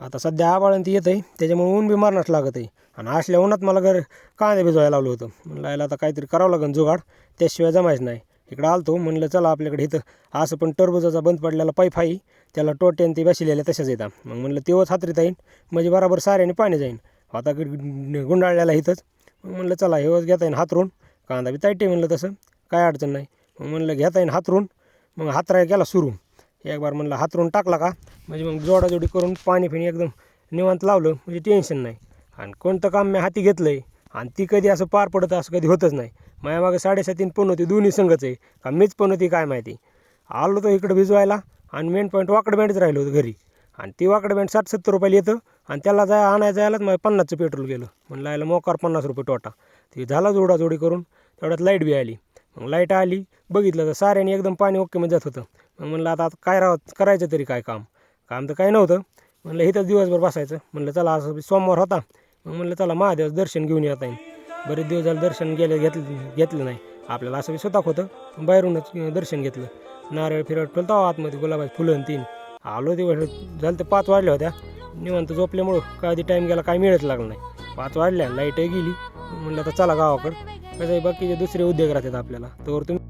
आता सध्या आभाळ ती येत आहे त्याच्यामुळे ऊन बी मारण्यास लागत आहे आणि असल्या उन्हात मला कांदे भिजवायला लावलं होतं. म्हणलं याला आता काहीतरी करावं लागेल जुगाड, त्याशिवाय जमायचं नाही. इकडं आलतो म्हणलं चला आपल्याकडे इथं असं पण टरबुजाचा बंद पडलेला पाईप आहे, त्याला टोट्यान ते बसलेल्या तशाच येतात. मग म्हणलं तेव्हाच हातरीत येईन म्हणजे बरोबर साऱ्याने पाणी जाईन. आता गुंडाळलेला इथंच. मग म्हणलं चला हेवच घेता येईन हातरून, कांदा बी ताईट आहे म्हणलं तसं काय अडचण नाही. मग म्हणलं घेता येईन हातरून. मग हातराय केला सुरू. एक बार म्हणलं हातरून टाकला का म्हणजे मग जोडाजोडी करून पाणी फिणी एकदम निवांत लावलं म्हणजे टेन्शन नाही. आणि कोणतं काम मी हाती घेतलं आहे आणि ती कधी असं पार पडतं असं कधी होतच नाही. माझ्या मागं 3.5 पण होती, दोन्ही संघच आहे का मीच पण होती काय माहिती. आलो तो इकडं भिजवायला आणि मेन पॉईंट वाकड बँडच राहिलं होतं घरी. आणि ती वाकड बँड 60-70 रुपयाला येतं आणि त्याला आणायला जायलाच मला 50चं पेट्रोल गेलं. म्हणलं यायला मोकार 50 रुपये टोटा. ती झाला जोडाजोडी करून तेवढ्यात लाईट बी आली. मग लाईट आली बघितलं तर साऱ्याने एकदम पाणी ओकेमध्ये जात होतं. मग म्हणलं आता काय करायचं तरी काय काम तर काही नव्हतं. म्हणलं इथंच दिवसभर बसायचं. म्हणलं चला असं सोमवार होता. मग म्हणलं चला महादेवाचं दर्शन घेऊन येता येईल. बरेच दिवस झालं दर्शन घेतलं नाही. आपल्याला असं स्वतः होतं बाहेरूनच दर्शन घेतलं. नारळ फिरत ठेवतो आतमध्ये गुलाबाची फुलं 3 आलो दिवस झालं तर 5 वाजल्या होत्या. निवांत झोपल्यामुळं कधी टाईम गेला काय मिळत लागलं नाही. 5 वाजल्या लाईटही गेली. म्हणलं आता चला गावाकडं कसं आहे बाकीचे दुसरे उद्योग राहतात आपल्याला तर तुम्ही